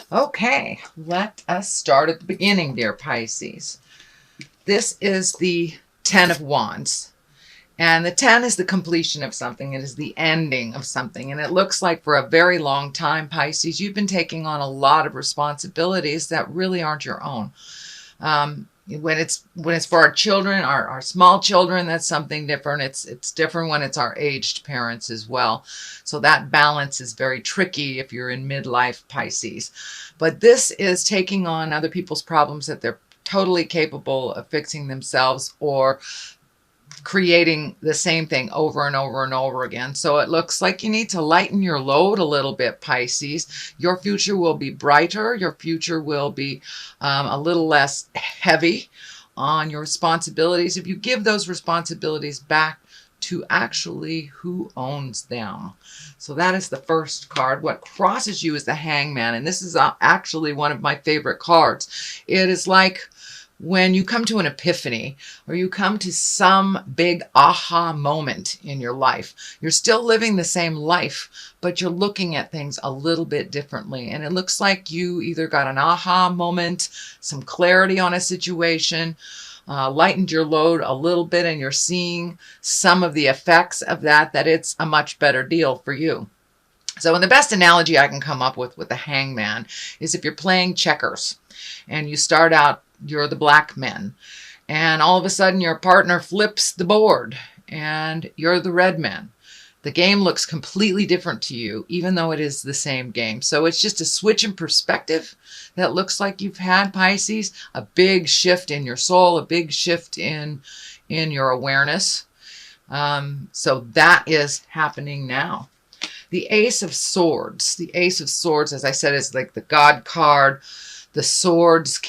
Okay, let us start at the beginning, dear Pisces. This is the Ten of Wands. And the 10 is the completion of something. It is the ending of something. And it looks like for a very long time, Pisces, you've been taking on a lot of responsibilities that really aren't your own. When it's for our children, our small children, that's something different. It's different when it's our aged parents as well. So that balance is very tricky if you're in midlife, Pisces. But this is taking on other people's problems that they're totally capable of fixing themselves, or creating the same thing over and over and over again. So it looks like you need to lighten your load a little bit, Pisces. Your future will be brighter. Your future will be a little less heavy on your responsibilities if you give those responsibilities back to actually who owns them. So that is the first card. What crosses you is the Hangman, and this is actually one of my favorite cards. It is like when you come to an epiphany, or you come to some big aha moment in your life. You're still living the same life, but you're looking at things a little bit differently. And it looks like you either got an aha moment, some clarity on a situation, lightened your load a little bit, and you're seeing some of the effects of that it's a much better deal for you. So the best analogy I can come up with the Hangman is if you're playing checkers and you start out, you're the black man, and all of a sudden your partner flips the board and you're the red man. The game looks completely different to you, even though it is the same game. So it's just a switch in perspective that looks like you've had, Pisces, a big shift in your soul, a big shift in your awareness. So that is happening now. The Ace of Swords. The Ace of Swords, as I said, is like the God card. The swords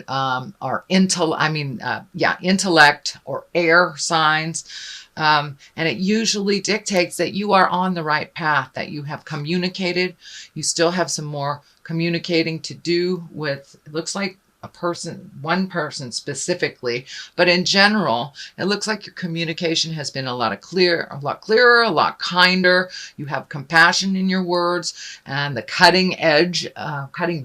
are intellect or air signs. And it usually dictates that you are on the right path, that you have communicated. You still have some more communicating to do with, it looks like one person specifically, but in general, it looks like your communication has been a lot clearer, a lot kinder. You have compassion in your words, and the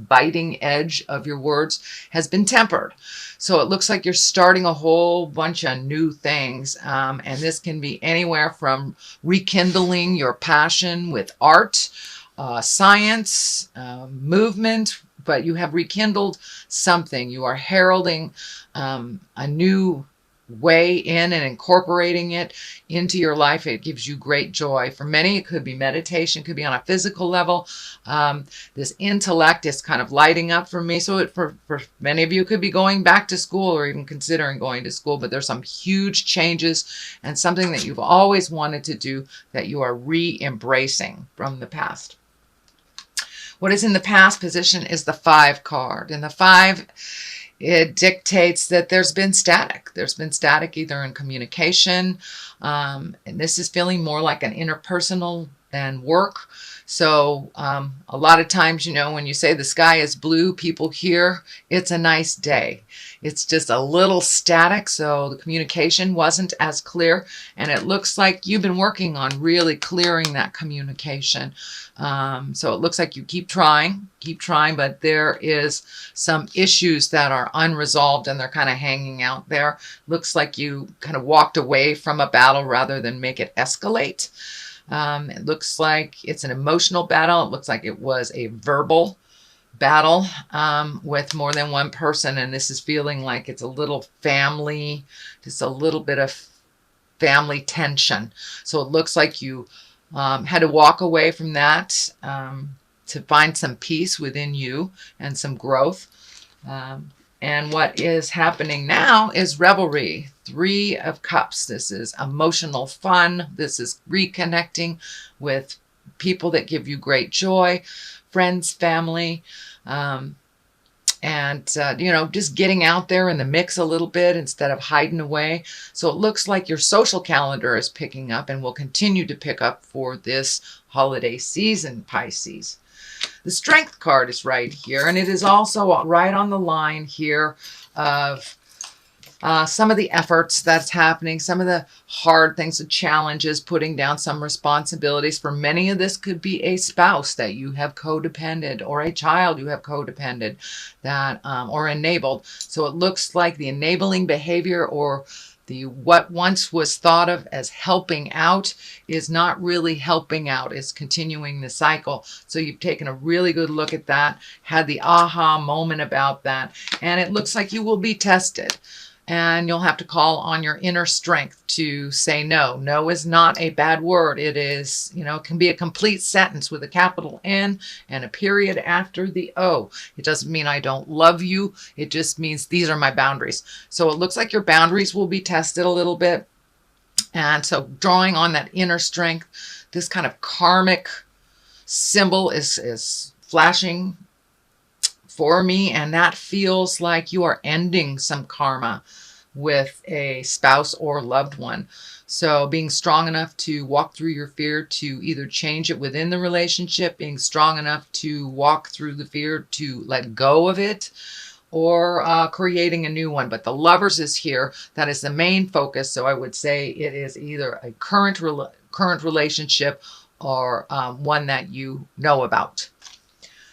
biting edge of your words has been tempered. So it looks like you're starting a whole bunch of new things. And this can be anywhere from rekindling your passion with art, science, movement, but you have rekindled something. You are heralding a new way in and incorporating it into your life. It gives you great joy. For many, it could be meditation, could be on a physical level. This intellect is kind of lighting up for me. So for many of you, it could be going back to school or even considering going to school, but there's some huge changes and something that you've always wanted to do that you are re-embracing from the past. What is in the past position is the 5 card. And the 5, it dictates that there's been static. There's been static either in communication. And this is feeling more like an interpersonal than work. So a lot of times, when you say the sky is blue, people hear it's a nice day. It's just a little static, so the communication wasn't as clear, and it looks like you've been working on really clearing that communication. So it looks like you keep trying, but there is some issues that are unresolved and they're kind of hanging out there. Looks like you kind of walked away from a battle rather than make it escalate. It looks like it's an emotional battle. It looks like it was a verbal battle with more than one person, and this is feeling like it's a little family, just a little bit of family tension. So it looks like you had to walk away from that to find some peace within you and some growth. And what is happening now is revelry. 3 of Cups. This is emotional fun. This is reconnecting with people that give you great joy, friends, family, and just getting out there in the mix a little bit instead of hiding away. So it looks like your social calendar is picking up and will continue to pick up for this holiday season, Pisces. The Strength card is right here, and it is also right on the line here of some of the efforts that's happening, some of the hard things, the challenges, putting down some responsibilities. For many of this could be a spouse that you have codependent, or a child you have codependent, that or enabled. So it looks like the enabling behavior, or what once was thought of as helping out, is not really helping out. It's continuing the cycle. So you've taken a really good look at that, had the aha moment about that, and it looks like you will be tested. And you'll have to call on your inner strength to say no. No is not a bad word. It is, it can be a complete sentence with a capital N and a period after the O. It doesn't mean I don't love you. It just means these are my boundaries. So it looks like your boundaries will be tested a little bit. And so drawing on that inner strength, this kind of karmic symbol is flashing for me, and that feels like you are ending some karma with a spouse or loved one. So being strong enough to walk through your fear to either change it within the relationship, being strong enough to walk through the fear to let go of it, or creating a new one. But the Lovers is here. That is the main focus. So I would say it is either a current relationship, or one that you know about.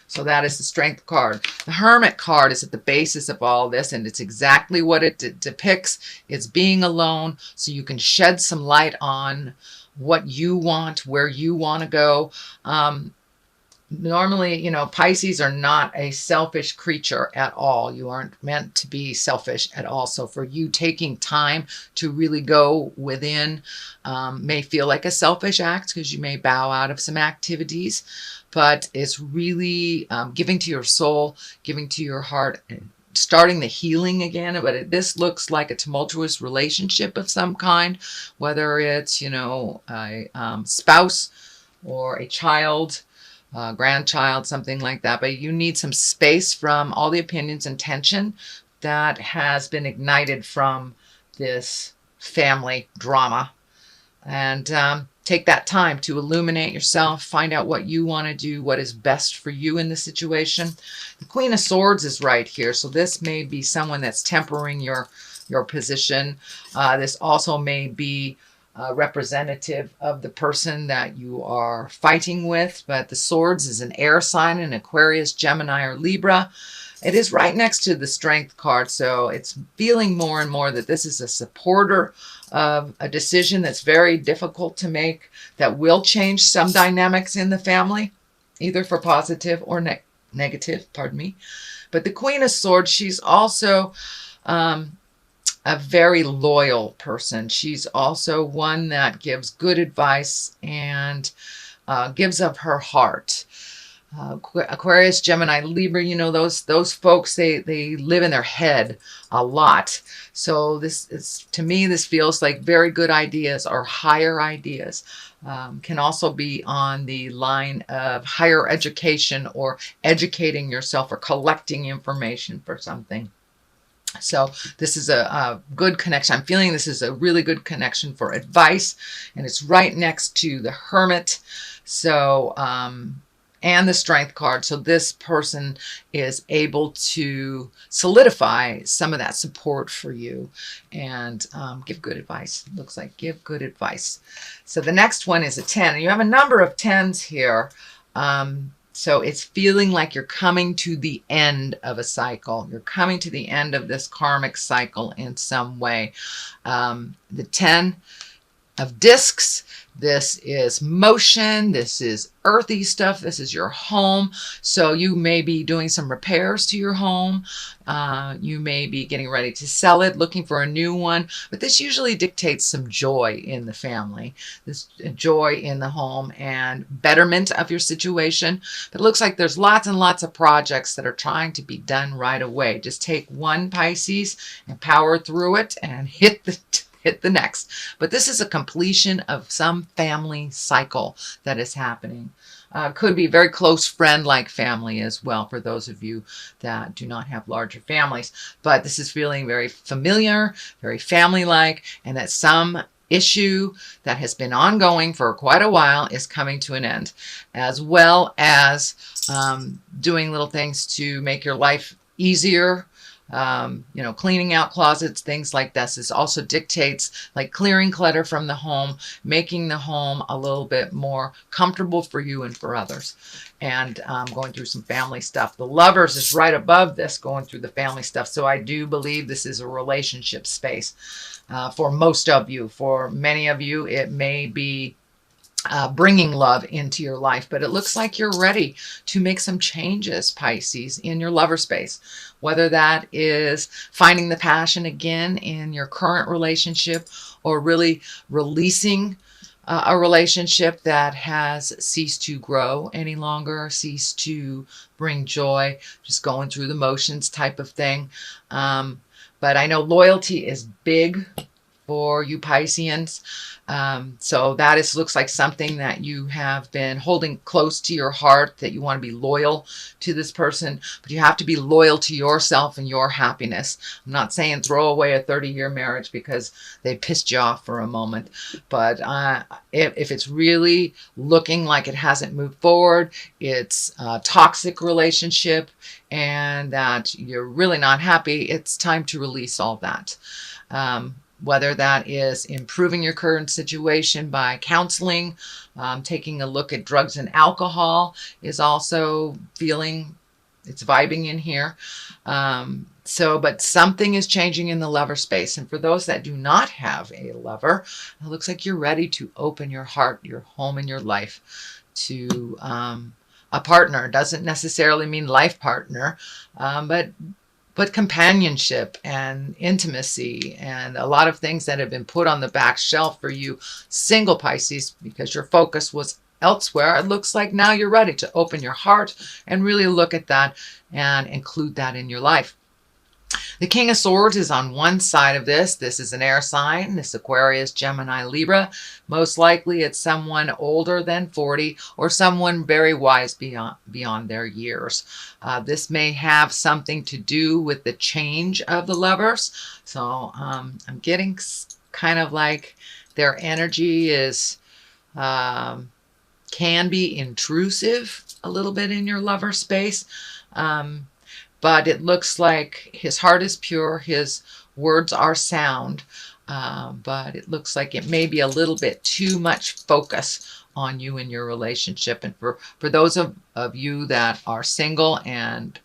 So that is the Strength card. The Hermit card is at the basis of all this, and it's exactly what it depicts. It's being alone, so you can shed some light on what you want, where you want to go. Normally, Pisces are not a selfish creature at all. You aren't meant to be selfish at all. So for you, taking time to really go within may feel like a selfish act, because you may bow out of some activities. But it's really giving to your soul, giving to your heart, and starting the healing again. But this looks like a tumultuous relationship of some kind, whether it's, a spouse or a child, grandchild, something like that. But you need some space from all the opinions and tension that has been ignited from this family drama. And take that time to illuminate yourself, find out what you want to do, what is best for you in the situation. The Queen of Swords is right here. So this may be someone that's tempering your position. This also may be representative of the person that you are fighting with. But the Swords is an air sign, an Aquarius, Gemini, or Libra. It is right next to the Strength card, so it's feeling more and more that this is a supporter of a decision that's very difficult to make, that will change some dynamics in the family, either for positive or negative, pardon me. But the Queen of Swords, she's also a very loyal person. She's also one that gives good advice and gives of her heart. Aquarius, Gemini, Libra, those folks, they live in their head a lot. So this is, to me, this feels like very good ideas or higher ideas. Can also be on the line of higher education, or educating yourself, or collecting information for something. So this is a good connection. I'm feeling this is a really good connection for advice, and it's right next to the Hermit. So, and the Strength card. So this person is able to solidify some of that support for you, and give good advice. It looks like give good advice. So the next one is a 10. You have a number of 10s here. So it's feeling like you're coming to the end of a cycle. You're coming to the end of this karmic cycle in some way. The 10 of discs. This is motion. This is earthy stuff. This is your home. So you may be doing some repairs to your home. You may be getting ready to sell it, looking for a new one. But this usually dictates some joy in the family, this joy in the home, and betterment of your situation. But it looks like there's lots and lots of projects that are trying to be done right away. Just take one, Pisces, and power through it and hit the next. But this is a completion of some family cycle that is happening. Could be very close friend-like family as well, for those of you that do not have larger families. But this is feeling very familiar, very family-like, and that some issue that has been ongoing for quite a while is coming to an end, as well as doing little things to make your life easier, Cleaning out closets, things like this. This also dictates like clearing clutter from the home, making the home a little bit more comfortable for you and for others, and going through some family stuff. The Lovers is right above this, going through the family stuff. So I do believe this is a relationship space for most of you. For many of you, it may be bringing love into your life, but it looks like you're ready to make some changes, Pisces, in your lover space, whether that is finding the passion again in your current relationship or really releasing a relationship that has ceased to grow any longer, ceased to bring joy, just going through the motions type of thing. But I know loyalty is big for you Pisceans. So that looks like something that you have been holding close to your heart, that you want to be loyal to this person, but you have to be loyal to yourself and your happiness. I'm not saying throw away a 30-year marriage because they pissed you off for a moment, but if it's really looking like it hasn't moved forward, it's a toxic relationship, and that you're really not happy, it's time to release all that. Whether that is improving your current situation by counseling, taking a look at drugs and alcohol is also feeling, it's vibing in here. But something is changing in the lover space. And for those that do not have a lover, it looks like you're ready to open your heart, your home, and your life to a partner. Doesn't necessarily mean life partner, but companionship and intimacy and a lot of things that have been put on the back shelf for you single Pisces because your focus was elsewhere. It looks like now you're ready to open your heart and really look at that and include that in your life. The King of Swords is on one side of this. This is an air sign. This Aquarius, Gemini, Libra. Most likely it's someone older than 40 or someone very wise beyond their years. This may have something to do with the change of the lovers. So I'm getting kind of like their energy is can be intrusive a little bit in your lover space. But it looks like his heart is pure, his words are sound, but it looks like it may be a little bit too much focus on you in your relationship. And for those of you that are single and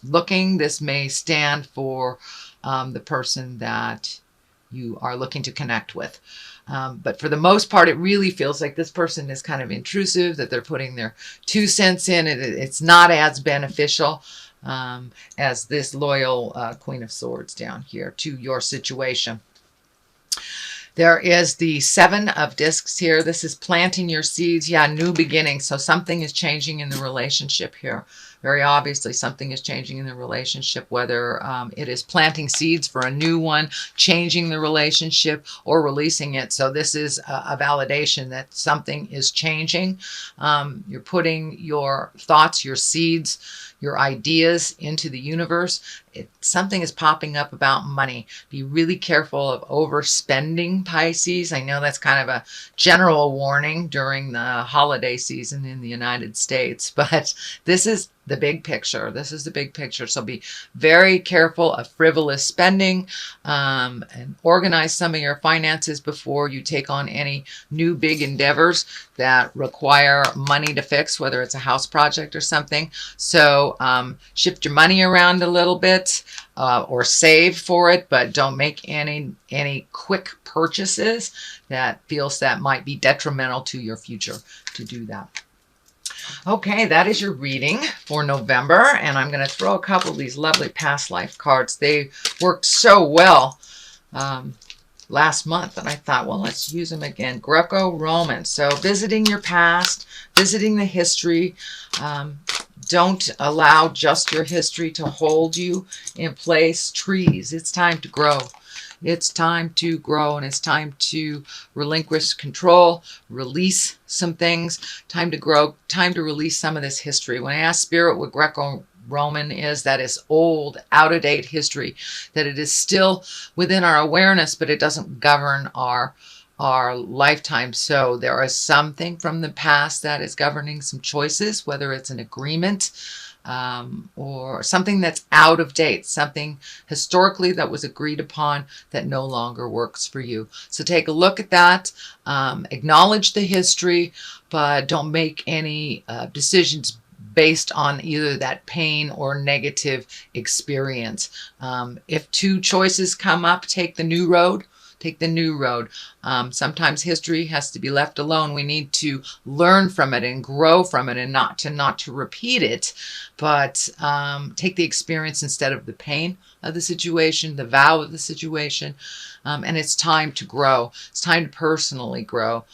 looking, this may stand for the person that you are looking to connect with. But for the most part, it really feels like this person is kind of intrusive, that they're putting their 2 cents in. It's not as beneficial as this loyal Queen of Swords down here to your situation. There is the 7 of Discs here. This is planting your seeds. Yeah, new beginning. So something is changing in the relationship here. Very obviously, something is changing in the relationship, whether it is planting seeds for a new one, changing the relationship, or releasing it. So this is a validation that something is changing. You're putting your thoughts, your seeds, your ideas into the universe. Something is popping up about money. Be really careful of overspending, Pisces. I know that's kind of a general warning during the holiday season in the United States, but this is the big picture. This is the big picture. So be very careful of frivolous spending, and organize some of your finances before you take on any new big endeavors that require money to fix, whether it's a house project or something. So shift your money around a little bit, or save for it, but don't make any quick purchases that feels that might be detrimental to your future to do that. Okay, that is your reading for November, and I'm going to throw a couple of these lovely past life cards. They worked so well last month, and I thought, well, let's use them again. Greco-Roman. So visiting your past, visiting the history. Don't allow just your history to hold you in place. Trees, it's time to grow. It's time to grow, and it's time to relinquish control, release some things, time to grow, time to release some of this history. When I ask Spirit what Greco-Roman is, that is old, out-of-date history, that it is still within our awareness, but it doesn't govern our lifetime. So there is something from the past that is governing some choices, whether it's an agreement, or something that's out of date, something historically that was agreed upon that no longer works for you. So take a look at that, acknowledge the history, but don't make any decisions based on either that pain or negative experience. If two choices come up, take the new road. Take the new road. Sometimes history has to be left alone. We need to learn from it and grow from it, and not to repeat it, but take the experience instead of the pain of the situation, the vow of the situation. And it's time to grow. It's time to personally grow.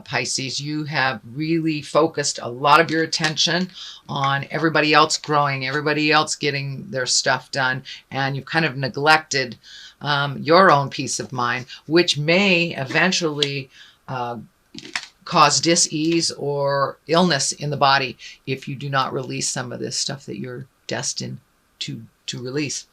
Pisces, you have really focused a lot of your attention on everybody else growing, everybody else getting their stuff done, and you've kind of neglected your own peace of mind, which may eventually cause dis-ease or illness in the body if you do not release some of this stuff that you're destined to release.